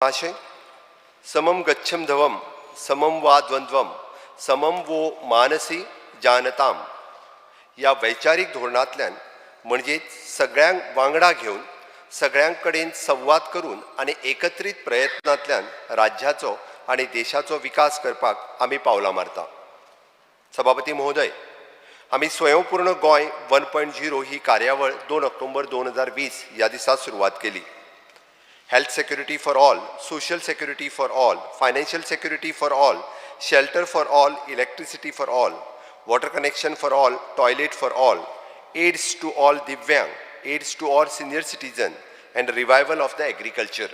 महाशय, समम गच्छम धवम समम वा द्वंद्वम समम वो मानसी जानताम या वैचारिक धोरणातल्यान म्हणजे सगळ्यांक वांगडा घेऊन सगळ्यांकडेन संवाद करून आणि एकत्रित प्रयत्नांतल्यान राज्याचो आणि देशाचो विकास करपाक आमी पावलां मारता. सभापती महोदय, आमी स्वयंपूर्ण गोंय 1.0 ही कार्यावळ 2 ऑक्टोबर 2020 ह्या दिसा सुरवात केली. Health security for all, social security for all, financial security for all, shelter for all, electricity for all, water connection for all, toilet for all, aids to all Divyang, aids to all senior citizen, and revival of the agriculture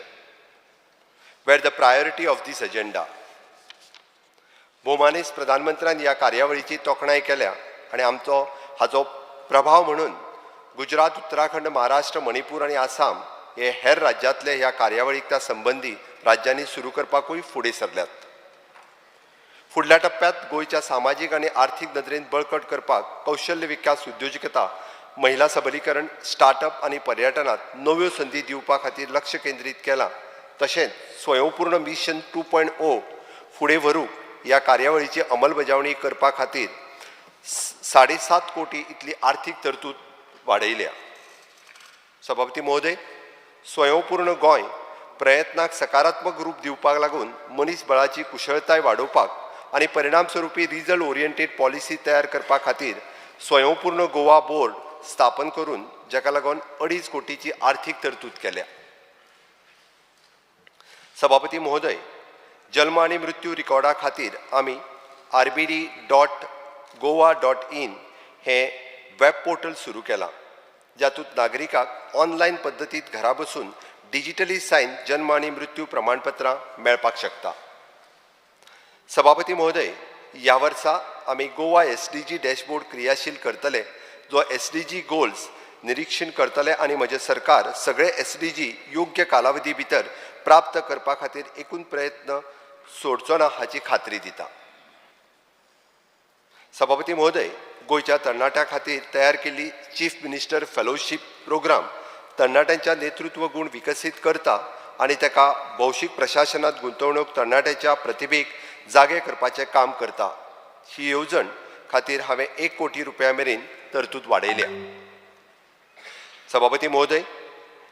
were the priority of this agenda. भोवमानीस प्रधानमंत्र्यान ह्या कार्यावळीची तोखणाय केल्या आणि आमचो हाचो प्रभाव म्हणून गुजरात, उत्तराखंड, महाराष्ट्र, मणिपूर आणि आसाम हे हेर राज्यांतले ह्या कार्यावळीक त्या संबंधी राज्यांनी सुरू करपाकूय फुडें सरल्यात. फुडल्या टप्प्यात गोंयच्या सामाजीक आणि आर्थीक नदरेन बळकट करपाक कौशल्य विकास, उद्योजकता, महिला सबलीकरण, स्टार्टअप आणि पर्यटनात नव्यो संधी दिवपा खातीर लक्ष केंद्रीत केलां. तशेंच स्वयंपूर्ण मिशन 2.0 फुडें व्हरूंक ह्या कार्यावळीची अंमलबजावणी करपा खातीर 7.5 कोटी इतली आर्थीक तरतूद वाडयल्या. सभापती महोदय, स्वयंपूर्ण गोंय प्रयत्नाक सकारात्मक रूप दिवपाक लागून मनीसबळाची कुशळताय वाडोवपाक आणि परिणाम स्वरूपी रिजल्ट ओरिएंटेड पॉलिसी तयार करपा खातीर स्वयंपूर्ण गोवा बोर्ड स्थापन करून जाका लागून 2.5 कोटीची आर्थीक तरतूद केल्या. सभापती महोदय, जल्म आणि मृत्यू रिकॉर्डा खातीर आमी RDXGOA.in हे वेब पोर्टल सुरू केलां, जातूंत नागरिकाक ऑनलायन पद्दतीत घरा बसून डिजिटली सायन जन्म आणि मृत्यू प्रमाणपत्रां मेळपाक शकता. सभापती महोदय, ह्या वर्सा आमी गोवा SDG डॅशबोर्ड क्रियाशील करतले, जो SDG गोल्स निरीक्षण करतले आणि म्हजे सरकार सगळे SDG योग्य कालावधी भितर प्राप्त करपा खातीर एकूण प्रयत्न सोडचो ना हाची खात्री दिता. सभापती महोदय, गोयच्या तरणाट्यां खातीर तयार केल्ली चीफ मिनिस्टर फेलोशिप प्रोग्राम तरणाट्यांच्या नेतृत्व गुण विकसीत करता आणि ताका भौशीक प्रशासनात गुंतवणूक तरणाट्याच्या प्रतिभेक जागे करपाचें काम करता. ही येवजण खातीर हांवें 1 कोटी रुपया मेरेन तरतूद वाडयल्या. सभापती महोदय,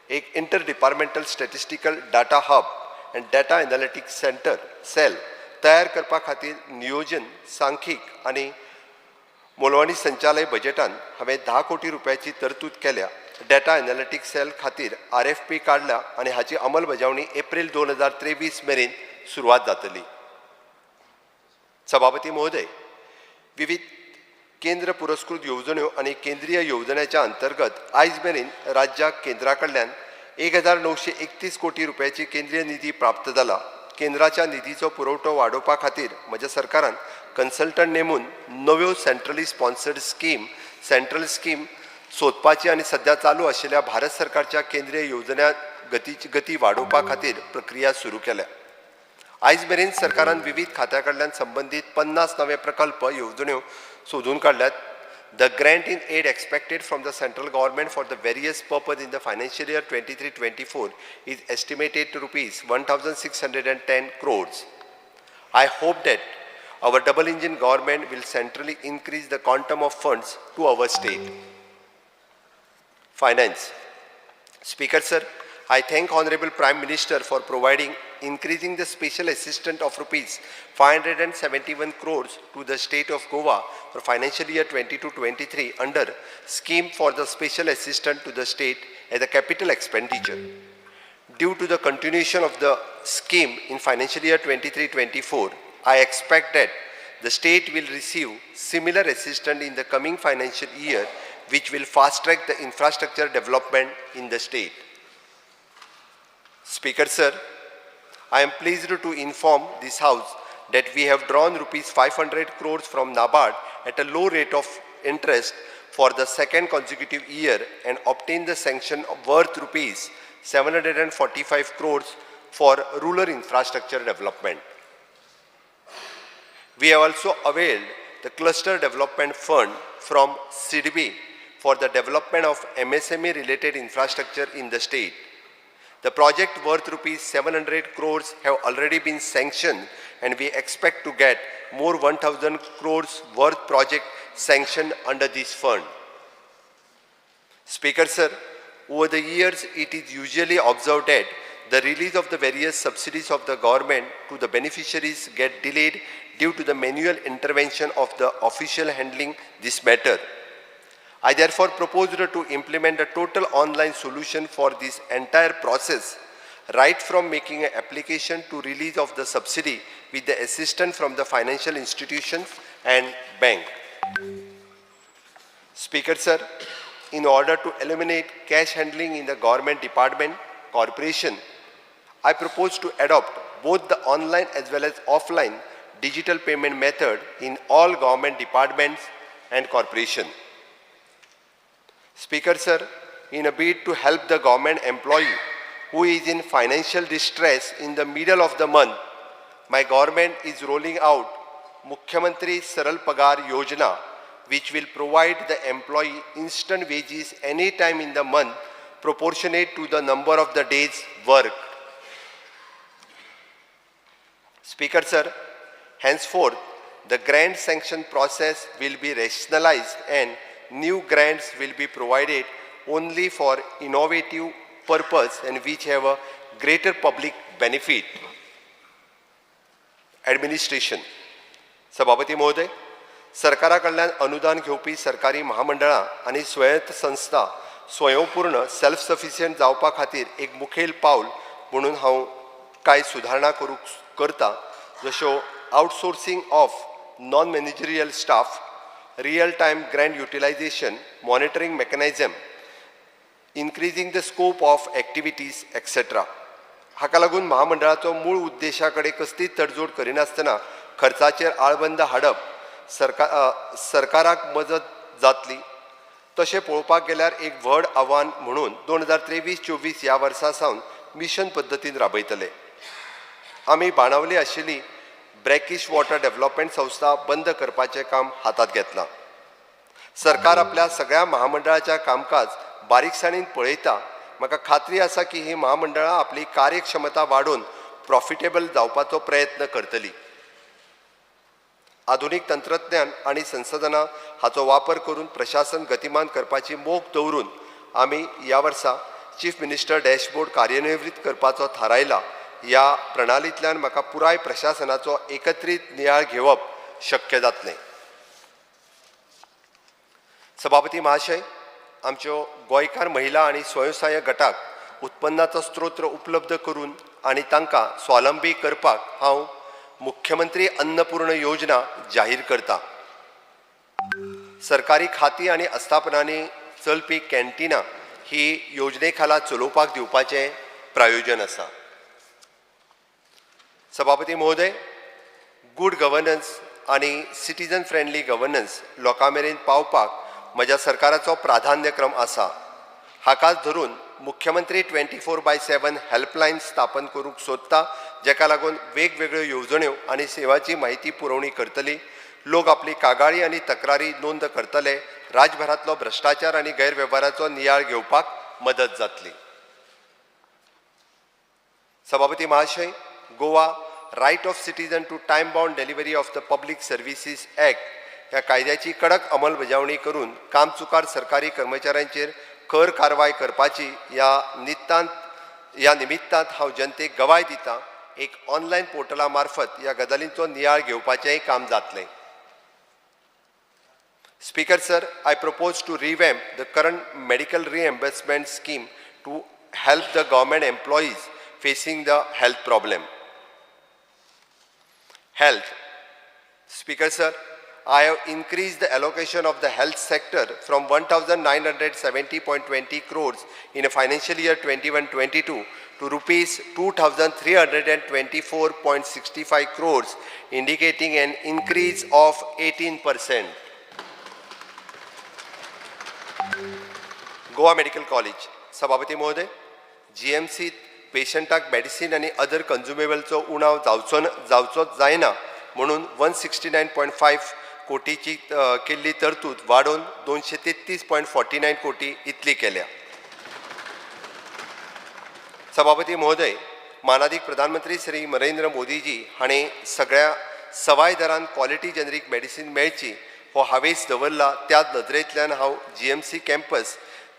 एक inter departmental statistical data hub and data analytics centre cell तयार करपा खातीर नियोजन, सांख्यिक आणि मोलवाणी संचालय बजेटान हांवें 10 कोटी रुपयाची तरतूद केल्या. डाटा एनालिटिक्स सेल खातीर RFP काडला आणि हाची अंमलबजावणी एप्रिल 2023 मेरेन सुरवात जातली. सभापती महोदय, विविध केंद्र पुरस्कृत येवजण्यो आणि केंद्रीय येवजण्याच्या अंतर्गत आयज मेरेन राज्याक केंद्रा कडल्यान 1931 कोटी रुपयाची केंद्रीय निधी प्राप्त जाला. केंद्राच्या निधीचो पुरवठो वाडोवपा खातीर म्हज्या सरकारान कन्सल्टंट नेमून नव्यो सेंट्रली स्पॉन्सर्ड सेंट्रल स्कीम सोदपाची आणि सध्या चालू आशिल्ल्या भारत सरकारच्या केंद्रीय येवजण्या गती वाडोवपा खातीर प्रक्रिया सुरू केल्या. आयज मेरेन सरकारान विविध खात्यां कडल्यान संबंधीत 50 नवे प्रकल्प येवजण्यो सोदून काडल्यात. The grant in aid expected from the central government for the various purposes in the financial year 23-24 is estimated to rupees 1,610 crores. I hope that our double engine government will centrally increase the quantum of funds to our state. Finance. Speaker sir, I thank Honorable Prime Minister for providing increasing the special assistance of rupees 571 crores to the state of Goa for financial year 22-23 under scheme for the special assistance to the state as a capital expenditure. Due to the continuation of the scheme in financial year 23-24, I expect that the state will receive similar assistance in the coming financial year, which will fast track the infrastructure development in the state. Speaker sir, I am pleased to inform this House that we have drawn rupees 500 crores from NABARD at a low rate of interest for the second consecutive year and obtained the sanction worth rupees 745 crores for rural infrastructure development. We have also availed the Cluster Development Fund from CDB for the development of MSME related infrastructure in the state. The project worth rupees 700 crores have already been sanctioned, and we expect to get more 1,000 crores worth project sanctioned under this fund. Speaker sir, over the years it is usually observed that the release of the various subsidies of the government to the beneficiaries get delayed due to the manual intervention of the official handling this matter. I therefore propose to implement a total online solution for this entire process, right from making an application to release of the subsidy with the assistance from the financial institutions and bank. Speaker sir, in order to eliminate cash handling in the government department, corporation, I propose to adopt both the online as well as offline digital payment method in all government departments and corporation. Speaker sir, in a bid to help the government employee who is in financial distress in the middle of the month, my government is rolling out Mukhyamantri Saral Pagar Yojana, which will provide the employee instant wages any time in the month proportionate to the number of the days worked. Speaker sir, henceforth, the grant sanction process will be rationalized and new grants will be provided only for innovative purpose and which have a greater public benefit. Administration. सभापती महोदय, सरकाराकडल्यान अनुदान घेवपी सरकारी महामंडळां आनी स्वायत्त संस्था स्वयंपूर्ण self sufficient जावपा खातीर एक मुखेल पावल म्हणून हांव कांय सुधारणा करता, जश्यो outsourcing of non managerial staff, real time grant utilisation, monitoring mechanism, increasing the scope of activities etcetera. हाका लागून महामंडळाचो मूळ उद्देशा कडेन कसलीच तडजोड करिनासतना खर्चाचेर आळबंद हाडप सरकाराक मजत जातली. तशें पळोवपाक गेल्यार एक व्हड आव्हान म्हणून 2023-24 ह्या वर्सा सावन मिशन पद्दतीन राबयतले. आमी बाणावली आशिल्ली ब्रॅकिश वॉटर डेव्हलपमेंट संस्था बंद करपाचें काम हातांत घेतलां. सरकार आपल्या सगळ्या महामंडळाच्या कामकाज बारीकसाणीन पळयता. म्हाका खात्री आसा की ही महामंडळां आपली कार्यक्षमता वाडोवन प्रॉफिटेबल जावपाचो प्रयत्न करतली. आधुनीक तंत्रज्ञान आणि संसाधनां हाचो वापर करून प्रशासन गतिमान करपाची मोख दवरून आमी ह्या वर्सा चीफ मिनिस्टर डॅशबोर्ड कार्यान्वित करपाचो थारायला. ह्या प्रणालींतल्यान म्हाका पुराय प्रशासनाचो एकत्रीत नियाळ घेवप शक्य जातलें. सभापती महाशय, आमच्यो गोंयकार महिला आनी स्वयंसहाय्यक गटाक उत्पन्नाचो स्त्रोत उपलब्ध करून आनी तांकां स्वावलंबी करपाक हांव मुख्यमंत्री अन्नपूर्ण योजना जाहीर करता. सरकारी खाती आनी आस्थापनांनी चलपी कॅन्टिनां ही योजने खाला चलोवपाक दिवपाचें प्रायोजन आसा. सभापती महोदय, गुड गव्हर्नन्स आनी सिटीजन फ्रेंडली गव्हर्नन्स लोकां मेरेन पावपाक म्हज्या सरकाराचो प्राधान्यक्रम आसा. हाकाच धरून मुख्यमंत्री 24/7 हेल्पलायन स्थापन करूंक सोदता, जेका लागून वेगवेगळ्यो येवजण्यो आनी सेवांची माहिती पुरवणी करतली. लोक आपली कागाळी आनी तक्रारी नोंद करतले. राज्यभरांतलो भ्रश्टाचार आनी गैरवेव्हाराचो नियाळ घेवपाक मदत जातली. सभापती महाशय, Goa right of citizen to time bound delivery of the public services act ह्या कायद्याची कडक अंमलबजावणी करून कामचुकार सरकारी कर्मचाऱ्यांचेर खर कारवाय करपाची ह्या निमित्तांत हांव जनतेक गवाय दिता. एक ऑनलायन पोर्टला मार्फत ह्या गजालींचो नियाळ घेवपाचेंय काम जातलें. Speaker sir, I propose to revamp the current medical reimbursement scheme to help the government employees facing the health problem. Health. Speaker sir, I have increased the allocation of the health sector from 1,970.20 crores in a financial year 21-22 to rupees 2,324.65 crores, indicating an increase of 18%. Goa medical college. सभापती महोदय, GMC पेशंटाक medicine आनी other कन्झ्युमेबलचो उणाव जावचो जायना म्हणून 169.5 कोटीची केल्ली तरतूद वाडोवन 233.49 कोटी इतली केल्या. सभापती महोदय, मानाधिक प्रधानमंत्री श्री नरेंद्र मोदीजी हाणें सगळ्या सवाय दरान क्वालिटी जेनेरिक मेडिसीन मेळची हो हावेस दवरला। त्याच नदरेंतल्यान हांव GMC कॅम्पस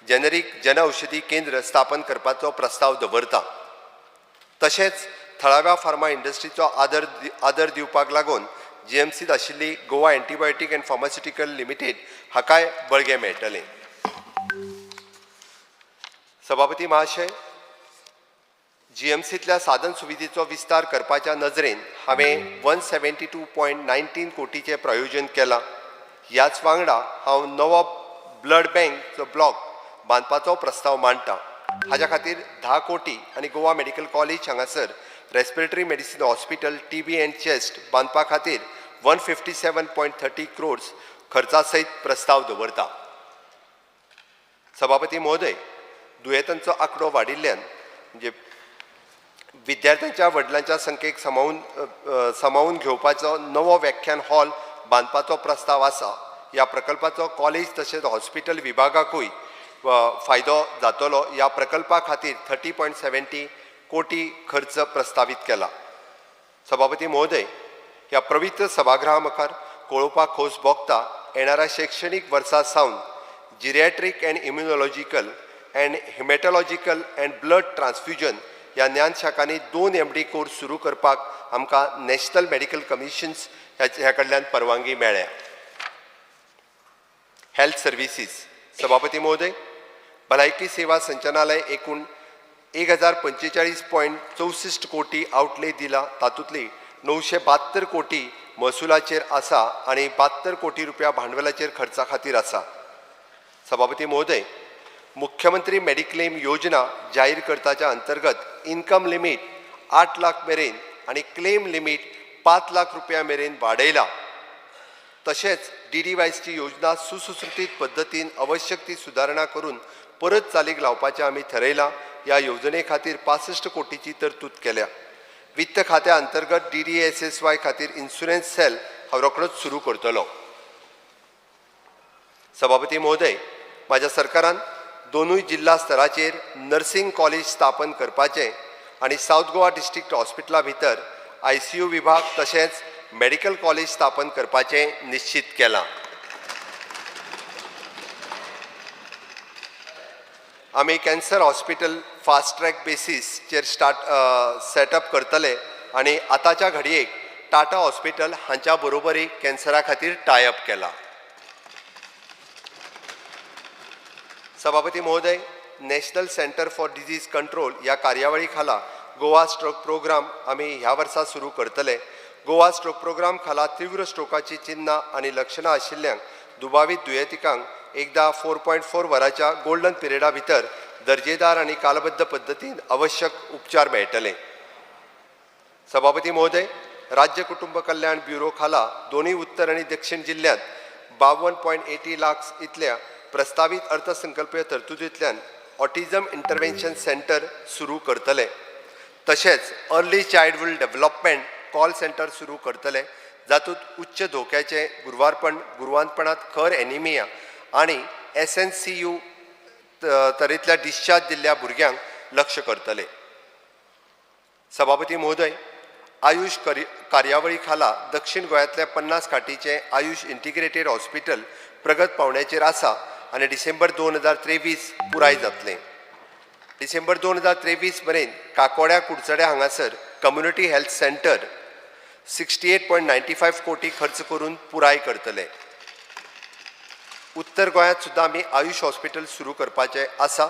जेनेरिक जन औषधी केंद्र स्थापन करपाचो प्रस्ताव दवरता। तशेंच थळाव्या फार्मा इंडस्ट्रीचो आदर दिवपाक लागून GMCत आशिल्ली Goa antibiotic end pharmaceutical limited हाकाय बळगें मेळटलें। सभापती महाशय, GMCतल्या साधन सुविधेचो विस्तार करपाच्या नजरेन हांवें 172.19 कोटीचें प्रायोजन केलां। ह्याच वांगडा हांव नवो ब्लड बँकचो ब्लॉक बांदपाचो प्रस्ताव मांडटा। हाच्या खातीर 10 कोटी आनी गोवा मेडिकल कॉलेज हांगासर respiratory medicine hospital TB and chest बांदपा खातीर 157.30 crores खर्चा सयत प्रस्ताव दवरता। सभापती महोदय, दुयेंतांचो आंकडो वाडिल्ल्यान म्हणजे विद्यार्थ्यांच्या वडिलांच्या संख्येक सामावून घेवपाचो नवो व्याख्यान हॉल बांदपाचो प्रस्ताव आसा। ह्या प्रकल्पाचो कॉलेज तशेंच हॉस्पिटल विभागाकूय फायदो जातलो। ह्या प्रकल्पा खातीर 30.70 कोटी खर्च प्रस्तावित केला। सभापती महोदय, ह्या पवित्र सभागृहा मुखार कळोवपाक खोस भोगता येणाऱ्या शैक्षणीक वर्सा सावन geriatric and immunological and haematological and blood transfusion ह्या ज्ञान शाखांनी 2 MD कोर्स सुरू करपाक आमकां नॅशनल मेडिकल कमिशन्स ह्या कडल्यान परवानगी मेळ्ळ्या। Health services. सभापती महोदय, भलायकी सेवा संचालनालय एकूण 1045.64 कोटी आउटले दिला। तातूंतली 972 कोटी महसुलाचेर आसा आनी 72 कोटी रुपया भांडवलाचेर खर्चा खातीर आसा। सभापती महोदय, मुख्यमंत्री मेडिक्लेम योजना जाहीर करताच्या अंतर्गत इन्कम लिमिट 8 लाख मेरेन आनी क्लेम लिमिट 5 लाख रुपया मेरेन वाडयला। तशेंच DDYSची योजना सुसूत्रीत पद्दतीन आवश्यक ती सुदारणा करून परत चालीक लावपाचें आमी ठरयलां। ह्या येवजणे खातीर 65 कोटीची तरतूद केल्या। वित्त खात्या अंतर्गत DDSSY खातीर इन्शुरन्स सेल हांव रोखडोच सुरू करतलो। सभापती महोदय, म्हाज्या सरकारान 2 जिल्हा स्तराचेर नर्सिंग कॉलेज स्थापन करपाचें आनी साउथ गोवा डिस्ट्रिक्ट हॉस्पिटला भितर ICU विभाग तशेंच मेडिकल कॉलेज स्थापन करपाचें निश्चित केलां। आमी कॅन्सर हॉस्पिटल फास्ट ट्रॅक बेसीसचेर सेटअप करतले आनी आतांच्या घडयेक टाटा हॉस्पिटल हांच्या बरोबरी कॅन्सरा खातीर टायअप केला। सभापती महोदय, national centre for disease control ह्या कार्यावळी खाला गोवा स्ट्रोक प्रोग्राम आमी ह्या वर्सा सुरू करतले। गोवा स्ट्रोक प्रोग्राम खाला तीव्र स्ट्रोकाची चिन्हां आनी लक्षणां आशिल्ल्यांक दुबावीत दुयेंतिकांक एकदा 4.4 वरांच्या गोल्डन पिरियडा भितर दर्जेदार आनी कालबद्ध पद्दतीन आवश्यक उपचार मेळटले। सभापती महोदय, राज्य कुटुंब कल्याण ब्युरो खाला दोन्ही उत्तर आनी दक्षिण जिल्ह्यांत 52.80 लाख इतल्या प्रस्तावित अर्थसंकल्पीय तरतुदींतल्यान ऑटिझम इंटरव्हेन्शन सेंटर सुरू करतले। तशेंच early childhood development call centre सुरू करतले, जातूंत उच्च धोक्याचे गुरवांतपणांत खर एनिमिया आनी SNCU तरेंतल्या डिस्चार्ज दिल्ल्या भुरग्यांक लक्ष करतले। सभापती महोदय, आयुष कार्यावळी खाला दक्षिण गोंयांतल्या 50 खाटीचें आयुष इंटिग्रेटेड हॉस्पिटल प्रगत पावण्याचेर आसा आनी डिसेंबर 2023 पुराय जातलें। डिसेंबर 2023 मेरेन काकोड्या कुडचड्या हांगासर कम्युनिटी हेल्थ सेंटर 68.95 कोटी खर्च करून पुराय करतले। उत्तर गोंयांत सुद्दां आमी आयुष हॉस्पिटल सुरू करपाचें आसा।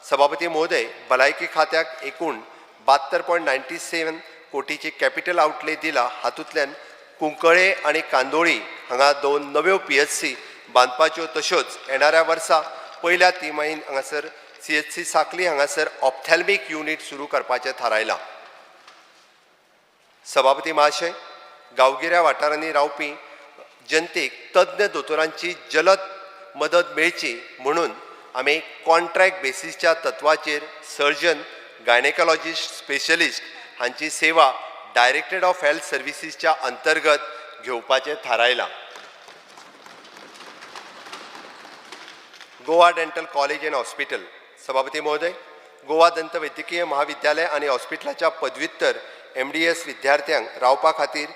सभापती महोदय, भलायकी खात्याक एकूण 72.97 कोटीची कॅपिटल आउटले दिला। हातूंतल्यान कुंकळे आनी कांदोळी हांगा 2 नव्यो PHC बांदपाच्यो, तश्योच येणाऱ्या वर्सा पयल्या तिमाहीन हांगासर CHC साखली हांगासर ऑप्थॅल्मिक युनिट सुरू करपाचें थारायलां। सभापती महाशय, गांवगिऱ्या वाठारांनी रावपी जनतेक तज्ञ दोतोरांची जलद मदत मेळची म्हणून आमी कॉन्ट्रॅक्ट बेसिसच्या तत्वाचेर सर्जन, गायनेकोलॉजिस्ट, स्पेशलिस्ट हांची सेवा डायरेक्टरेट ऑफ हेल्थ सर्विसीसच्या अंतर्गत घेवपाचें थारायलां। Goa dental college end hospital. सभापती महोदय, गोवा दंत वैद्यकीय महाविद्यालय आणि हॉस्पिटलाच्या पदव्युत्तर MDS विद्यार्थ्यांक रावपा खातीर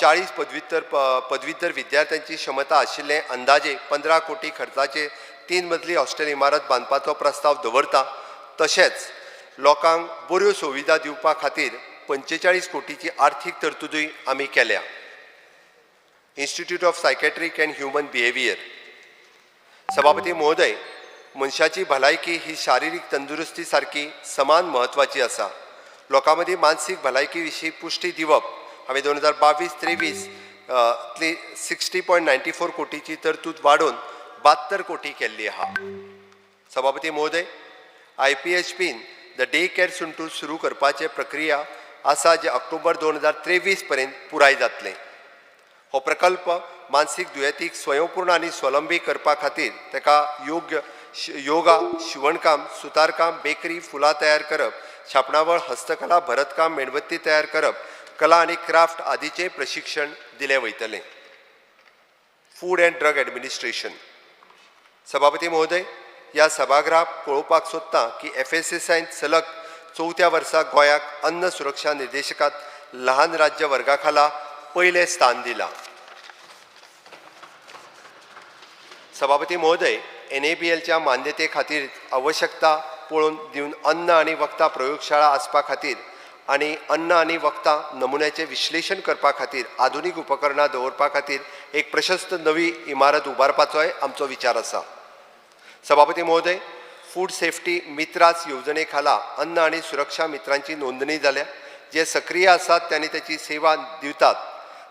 40 पदव्युत्तर विद्यार्थ्यांची क्षमता आशिल्ले अंदाजे 15 कोटी खर्चाचे 3 मजली हॉस्टेल इमारत बांदपाचो प्रस्ताव दवरता. तशेंच लोकांक बऱ्यो सुविधा दिवपा खातीर 45 कोटीची आर्थीक तरतुदूय आमी केल्या. Institute of psychiatric and human behaviour. सभापती महोदय, मनशाची भलायकी ही शारिरीक तंदुरुस्ती सारकी समान म्हत्वाची आसा. लोकां मदीं मानसीक भलायकी विशीं पुष्टी दिवप हांवें 2022-23 60.94 कोटीची तरतूद वाडोवन 72 कोटी केल्ली आहा. सभापती महोदय, IPHPन द डे केअर सेंटर सुरू करपाचे प्रक्रिया आसा जे ऑक्टोबर 2023 पर्यंत पुराय जातले. हो प्रकल्प मानसीक दुयेंतीक स्वयंपूर्ण आनी स्वलंबी करपा खातीर ताका योगा, शिवणकाम, सुतारकाम, बेकरी, फुलां तयार करप, छापणावळ, हस्तकला, भरतकाम, मेणबत्ती तयार करप, कला आनी क्राफ्ट आदींचें प्रशिक्षण दिलें वयतलें. Food and drug administration. सभापती महोदय, ह्या सभागृहाक पळोवपाक सोदता की FSSAन सलग 4थ्या वर्सा गोंयाक अन्न सुरक्षा निर्देशकांत ल्हान राज्य वर्गा खाला पयलें स्थान दिलां. सभापती महोदय, NABLच्या मान्यते खातीर आवश्यकता पळोवन दिवन अन्न आनी वखदां प्रयोगशाळा आसपा खातीर आनी अन्न आनी वखदां नमुन्याचें विश्लेशण करपा खातीर आधुनीक उपकरणां दवरपा खातीर एक प्रशस्त नवी इमारत उबारपाचोय आमचो विचार आसा. सभापती महोदय, फूड सेफ्टी मित्रास येवजणे खाला अन्न आनी सुरक्षा मित्रांची नोंदणी जाल्या. जे सक्रिय आसात त्यांनी त्याची सेवा दिवतात.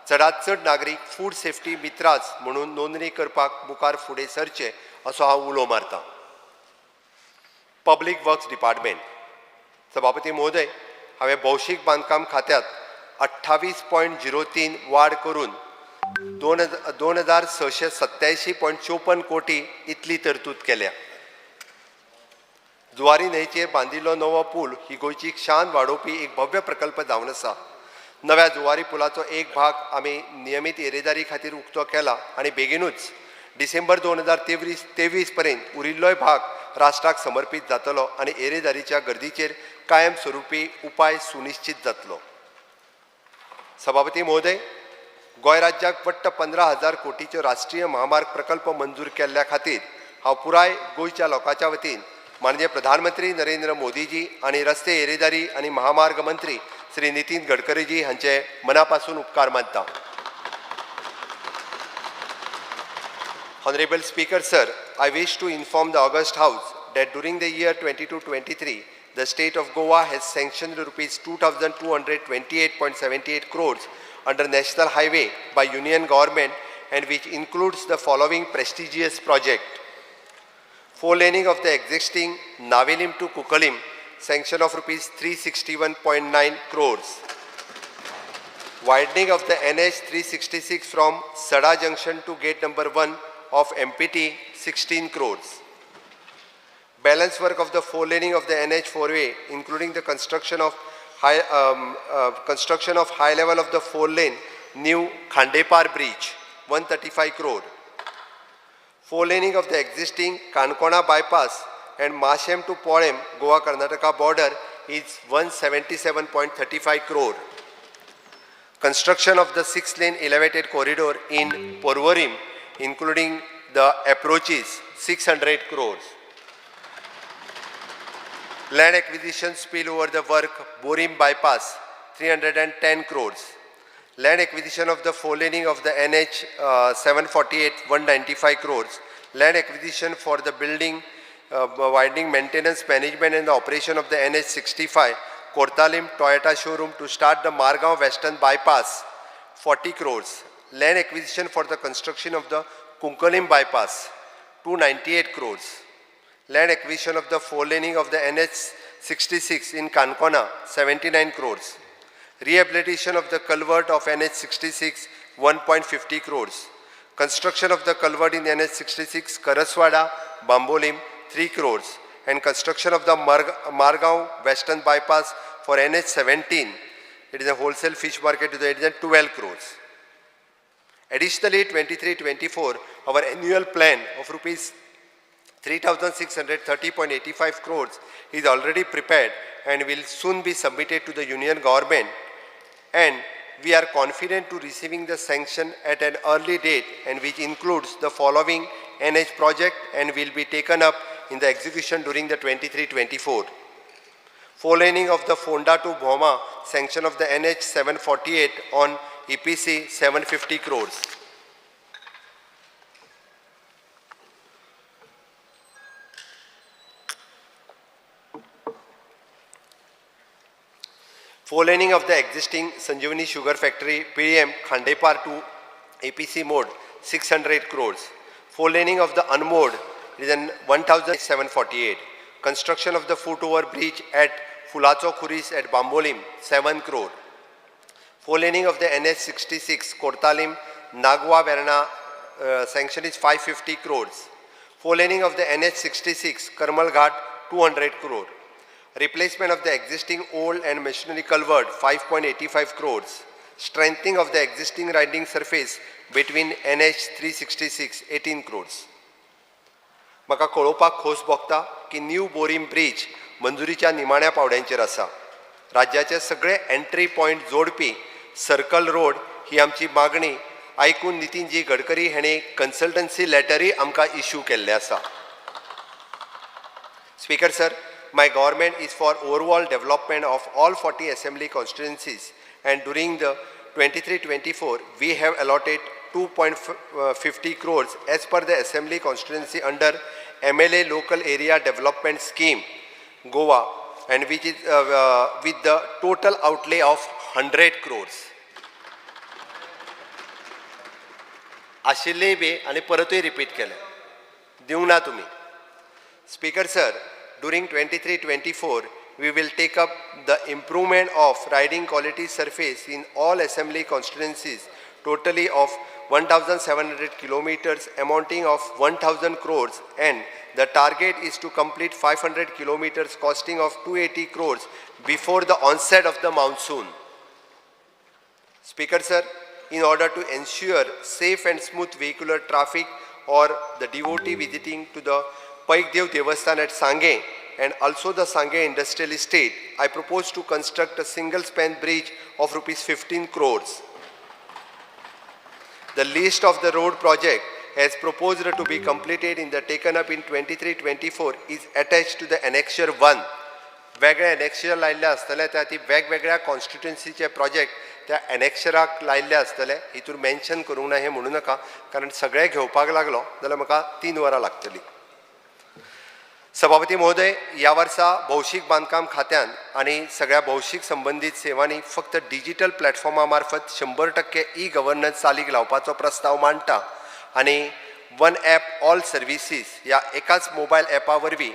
चडांत चड नागरीक फूड सेफ्टी मित्राज म्हणून नोंदणी करपाक मुखार फुडें सरचे असो हांव उलो मारतां. Public works department. सभापती महोदय, हांवें भौशीक बांदकाम खात्यांत 28.03 वाड करून 2687.54 कोटी इतली तरतूद केल्या. जुवारी न्हंयचेर बांदिल्लो नवो पूल ही गोंयची शान वाडोवपी एक भव्य प्रकल्प जावन आसा. नव्या जुवारी पुलाचो एक भाग आमी नियमीत येरेदारी खातीर उक्तो केला आनी बेगीनूच डिसेंबर 2023 पर्यंत उरिल्लोय भाग राष्ट्राक समर्पीत जातलो आनी येरेदारीच्या गर्दीचेर कायम स्वरुपी उपाय सुनिश्चित जातलो. सभापती महोदय, गोंय राज्याक वट्ट 15,000 कोटीचो राष्ट्रीय महामार्ग प्रकल्प मंजूर केल्ल्या खातीर हांव पुराय गोंयच्या लोकांच्या वतीन माननीय प्रधानमंत्री नरेंद्र मोदीजी आणि रस्ते येरेदारी आणि महामार्ग मंत्री श्री नितीन गडकरीजी हांचे मनापासून उपकार मानता. Honorable Speaker Sir, I wish to inform the August House that during the year 22-23, the state of Goa has sanctioned rupees 2,228.78 crores under National Highway by Union Government, and which includes the following prestigious project. Four-laning of the existing Navelim to Kukalim, sanction of rupees 361.9 crores. Widening of the NH 366 from Sada Junction to gate number 1 of MPT, 16 crores. Balance work of the four-laning of the NH 4-way, including the construction of high level of the four-lane new Khandepar Bridge, 135 crore. Four-laning of the existing Kankona bypass and Mashem to Podem, Goa Karnataka border is 177.35 crore. Construction of the 6-lane elevated corridor in Porvorim, including the approaches, 600 crores. Land acquisition spill over the work Borim bypass, 310 crores. Land acquisition of the four-laning of the NH 748, 195 crores. Land acquisition for the building, widening, maintenance, management and the operation of the NH 65, Kortalim Toyota showroom to start the Margaon Western bypass, 40 crores. Land acquisition for the construction of the Kunkalim bypass, 298 crores. Land acquisition of the four-laning of the NH 66 in Kankona, 79 crores. Rehabilitation of the culvert of NH 66, 1.50 crores. Construction of the culvert in NH 66, Karaswada, Bambolim, 3 crores. And construction of the Margaon Western bypass for NH 17, it is a wholesale fish market, it is 12 crores. Additionally, 23-24, our annual plan of rupees 3,630.85 crores is already prepared and will soon be submitted to the Union Government, and we are confident to receiving the sanction at an early date, and which includes the following NH project and will be taken up in the execution during the 23-24. Four-laning of the Fonda to Bhoma, sanction of the NH 748 on EPC 750 crores. Four-laning of the existing Sanjeevani Sugar Factory PDM Khandepar to APC mode 600 crores. Four-laning of the unmoored is an 1,748. Construction of the foot-over bridge at Fulacho Khuris at Bambolim 7 crore. Four-laning of the NH 66 Kortalim Nagwa Verna sanction is 550 crores. Four-laning of the NH 66 Karmal Ghat 200 crore. Replacement of the existing old and machinery culvert 5.85 crores. Strengthening of the existing riding surface between NH 366 18 crores. म्हाका कळोवपाक खोस भोगता की new Borim bridge मंजुरीच्या निमाण्या पावड्यांचेर आसा. राज्याचे सगळे entry point जोडपी circle road ही आमची मागणी आयकून नितीनजी गडकरी हांणी कन्सल्टन्सी लेटरय आमकां इश्यू केल्लें आसा. Speaker sir, my government is for overall development of all 40 assembly constituencies, and during the 23-24 we have allotted 2.50 crores as per the assembly constituency under MLA local area development scheme GOA, and which is with the total outlay of 100 crores. आशिल्ले बे आणि परतूय repeat केले दिवंक ना तुम्ही. Speaker sir, during 23-24 we will take up the improvement of riding quality surface in all assembly constituencies totally of 1,700 kilometers amounting of 1,000 crores, and the target is to complete 500 kilometers costing of 280 crores before the onset of the monsoon. Speaker sir, in order to ensure safe and smooth vehicular traffic or the devotee visiting to the Paikdev Devasthan at Sange and also the Sange Industrial Estate, I propose to construct a single span bridge of rupees 15 crores. The list of the road project as proposed to be completed in the taken up in 23-24 is attached to the Annexure 1. वेगळे Annexure लायल्ले आसतले त्या ती वेगवेगळ्या कॉन्स्टिट्युएन्सीचे project त्या Annexuraक लायल्ले आसतले, हितून mention करूंक ना हे म्हणू नका, कारण सगळे घेवपाक लागलो जाल्यार म्हाका 3 वरां लागतली. सभापती महोदय, या वर्सा भौशीक बांधकाम खात्यान आणि सगळ्या भौशीक संबंधित सेवांनी फक्त डिजिटल प्लॅटफॉर्मा मार्फत 100% ई-गव्हर्नन्स चालीक लावपाचो प्रस्ताव मांडटा आणि वन ॲप ऑल सर्विसीस या एकाच मोबायल ॲपा वरवीं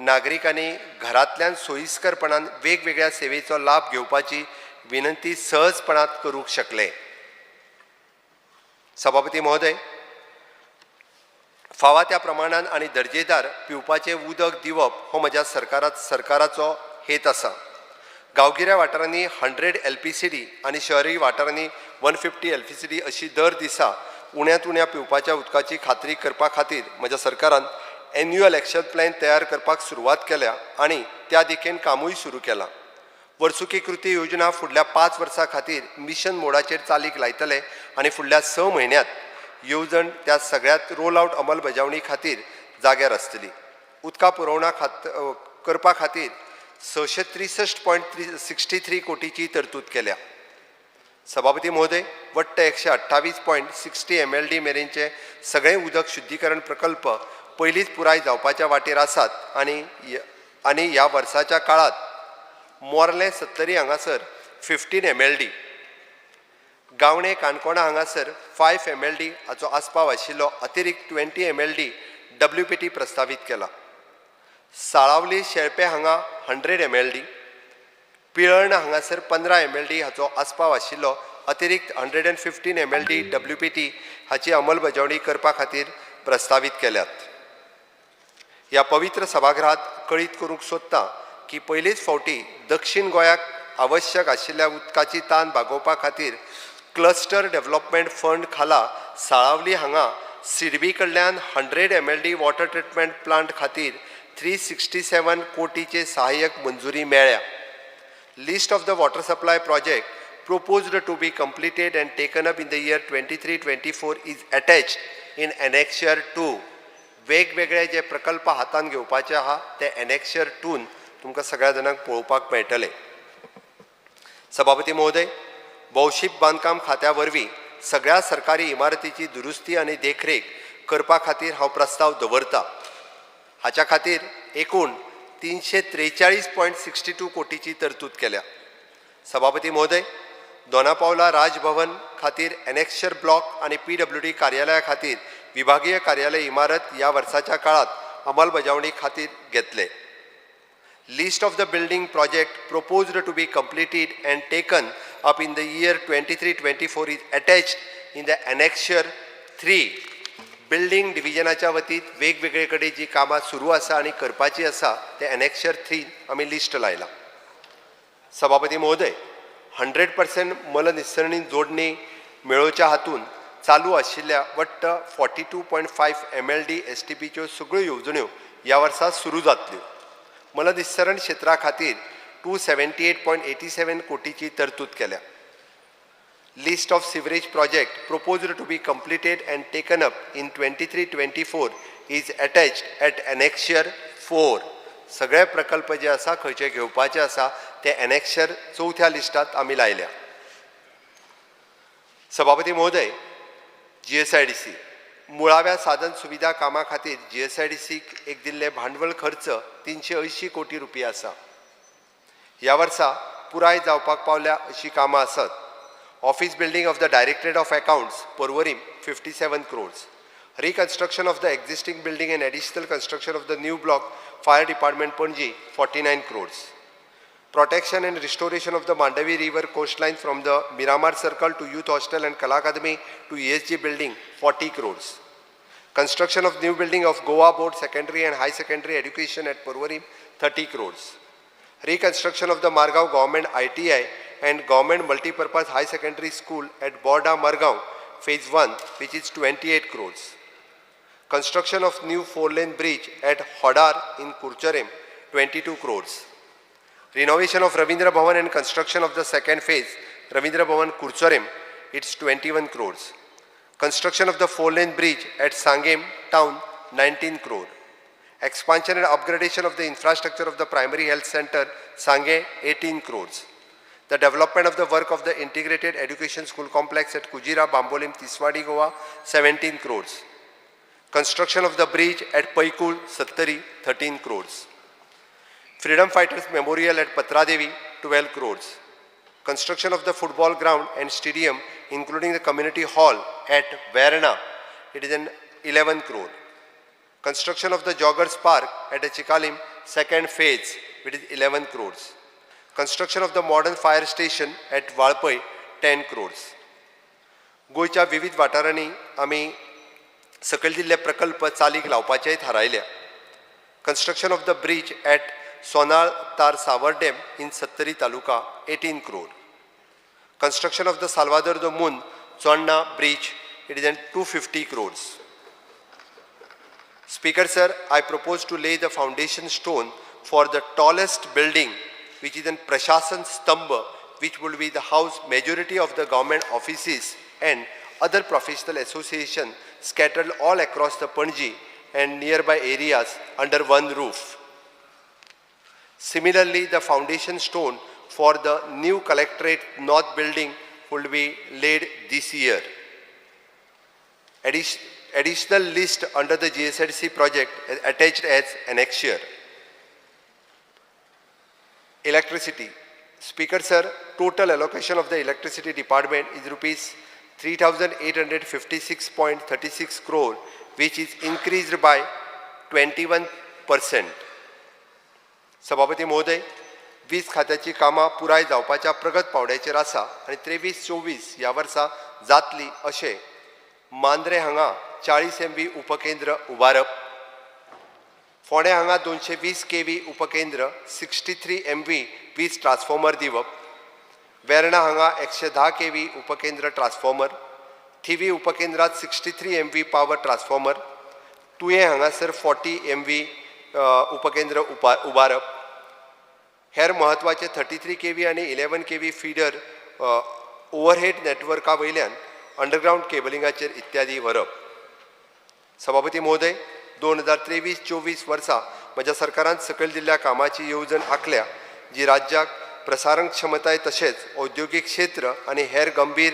नागरिकांनी घरांतल्यान सोयीस्करपणान वेगवेगळ्या सेवेचो लाभ घेवपाची विनंती सहजपणात करूंक शकले. सभापती महोदय, फावा त्या प्रमाणान आणि दर्जेदार पिवपाचे उदक दिवप हो म्हज्या सरकाराचो हेत आसा. गांवगिऱ्या वाठारांनी 100 LPCD आणि शहरी वाठारांनी 150 LPCD अशी दर दिसा उण्यांत उण्या पिवपाच्या उदकाची खात्री करपा खातीर म्हज्या सरकारान एन्युअल एक्शन प्लॅन तयार करपाक सुरवात केल्या आणि त्या दिकेन कामूय सुरू केलां. वर्सुकी कृती योजना फुडल्या 5 वर्सां खातीर मिशन मोडाचेर चालीक लायतले आणि फुडल्या 6 म्हयन्यांत येवजण त्या सगळ्यात रोल आउट अंमलबजावणी खातीर जाग्यार आसतली. उदका पुरवणा करपा खातीर 663.63 कोटीची तरतूद केल्या. सभापती महोदय, वट्ट 128.60 MLD मेरेनचे सगळे उदक शुद्धीकरण प्रकल्प पयलींच पुराय जावपाच्या वाटेर आसात आणि ह्या वर्साच्या काळात मोर्ले 70 हांगासर 15 MLD, गावणे काणकोणा हांगासर 5 MLD हाचो आस्पाव आशिल्लो अतिरिक्त 20 MLD WPT प्रस्तावित केला. साळावली शेळपे हांगा 100 MLD, पिळर्ण हांगासर 15 MLD हाचो आस्पाव आशिल्लो अतिरिक्त 115 MLD WPT हाची अंमलबजावणी करपा खातीर प्रस्तावित केल्यात. ह्या पवित्र सभागृहात कळीत करूंक सोदता की पयलीच फावटी दक्षिण गोंयाक आवश्यक आशिल्ल्या उदकाची तान भागोवपा खातीर क्लस्टर डेव्हलपमेंट फंड खाला साळावली हांगा सिडबी कडल्यान 100 MLD वॉटर ट्रिटमेंट प्लांट खातीर 367 कोटीचे सहाय्यक मंजुरी मेळ्ळ्या. List of the water supply project proposed to be completed and taken up in the year 23-24 is attached in Annexure 2. वेगवेगळे जे प्रकल्प हातान घेवपाचे आहा ते Annexure 2 तुमकां सगळ्या जाणांक पळोवपाक मेळटले. सभापती महोदय, भौशीक बांदकाम खात्या वरवीं सगळ्या सरकारी इमारतीची दुरुस्ती आनी देखरेख करपा खातीर हांव प्रस्ताव दवरतां. हाच्या खातीर एकूण 343.62 कोटीची तरतूद केल्या. सभापती महोदय, दोनापावला राजभवन खातीर एनेक्शर ब्लॉक आणि PWD कार्यालया खातीर विभागीय कार्यालय इमारत या वर्साच्या काळात अंमलबजावणी खातीर घेतले. List of the building project proposed to be completed and taken up in the year 23-24 is attached in the Annexure 3. Building डिव्हिजनाच्या वतीत वेगवेगळे कडेन जी कामां सुरू आसा आनी करपाची आसा ते Annexure 3 आमी लिस्ट लायला. सभापती महोदय, 100% मलनिसरणी जोडणी मेळोवच्या हातून चालू आशिल्ल्या वट्ट 42.5 MLD STPच्यो सगळ्यो येवजण्यो ह्या वर्सा सुरू जातल्यो. मलनिसरण क्षेत्रा खातीर 278.87 कोटीची तरतूद केल्या. List of sewerage project proposed to be completed and taken up in 23-24 is attached at Annexure 4. सगळे प्रकल्प जे आसा खंयचे घेवपाचे आसा ते Annexure 4थ्या लिस्टात आमी लायल्या. सभापती महोदय, GSIDC मुळाव्या साधन सुविधा कामा खातीर GSIDCक एक दिल्ले भांडवल खर्च 380 कोटी रुपया आसा. ह्या वर्सा पुराय जावपाक पावल्या अशी कामां आसात. Office building of the directorate of accounts Porvorim 57 crores. Reconstruction of the existing building and additional construction of the new block Fire Department Panji 49 crores. Protection and restoration of the Mandavi River coastline from the Miramar Circle to Youth Hostel and Kala Academy to ESG building 40 crores. Construction of new building of Goa Board Secondary and High Secondary Education at Porvorim 30 crores. Reconstruction of the Margao Government ITI and Government Multipurpose High Secondary School at Borda Margao Phase 1 which is 28 crores. Construction of new 4-lane bridge at Hodar in Kurcharem 22 crores. Renovation of Ravindra Bhavan and construction of the second phase Ravindra Bhavan Kurcharem it's 21 crores. Construction of the 4-lane bridge at Sangem town 19 crore. Expansion and upgradation of the infrastructure of the primary health center Sange 18 crores. The development of the work of the integrated education school complex at Kujira Bambolim Tiswadi Goa 17 crores. Construction of the bridge at Paikul Sattari 13 crores. Freedom Fighters Memorial at Patradevi 12 crores. Construction of the football ground and stadium including the community hall at Verna it is an 11 crore. Construction of the joggers park at Chikalim second phase which is 11 crores. Construction of the modern fire station at Valpai 10 crores. गोयच्या विविध वाठारांनी आमी सकयल दिल्ले प्रकल्प चालीक लावपाचेय थारायल्या. Construction of the bridge at Sonal Tar Savar Dam in Sattari Taluka 18 crore. Construction of the Salvador de Mun Chonna bridge it is 250 crores. Speaker sir, I propose to lay the foundation stone for the tallest building which is in Prashasan Stamba which will be the house majority of the government offices and other professional associations scattered all across the Panji and nearby areas under one roof. Similarly, the foundation stone for the new collectorate north building will be laid this year. Additional list under the GSIDC project is attached as annexure. Electricity. Speaker sir, total allocation of the electricity department is rupees 3,856.36 crore which is increased by 21%. सभापती महोदय, वीज खात्याची कामां पुराय जावपाच्या प्रगत पावड्याचेर आसा आनी 23-24 ह्या वर्सा जातली अशें मांद्रे हांगा 40 MV उपकेंद्र उबारप, फोंडे हांगा 220 kV उपकेंद्र 63 MV वीज ट्रान्सफॉर्मर दिवप, वेर्णा हांगा 110 kV उपकेंद्र ट्रान्सफॉर्मर, थिवी उपकेंद्रात 63 MV पावर ट्रान्सफॉर्मर, तुये हांगासर 40 MV उपकेंद्र उबारप, हेर महत्वाचे 33 kV आणि 11 kV फीडर ओव्हरहेड नेटवर्का वयल्यान अंडरग्राउंड केबलिंगाचेर इत्यादी व्हरप. सभापती महोदय, 2023-24 वर्सा म्हज्या सरकारान सकयल दिल्ल्या कामाची येवजण आंखल्या, जी राज्याक प्रसारण क्षमताय तशेंच औद्योगिक क्षेत्र आणि हेर गंभीर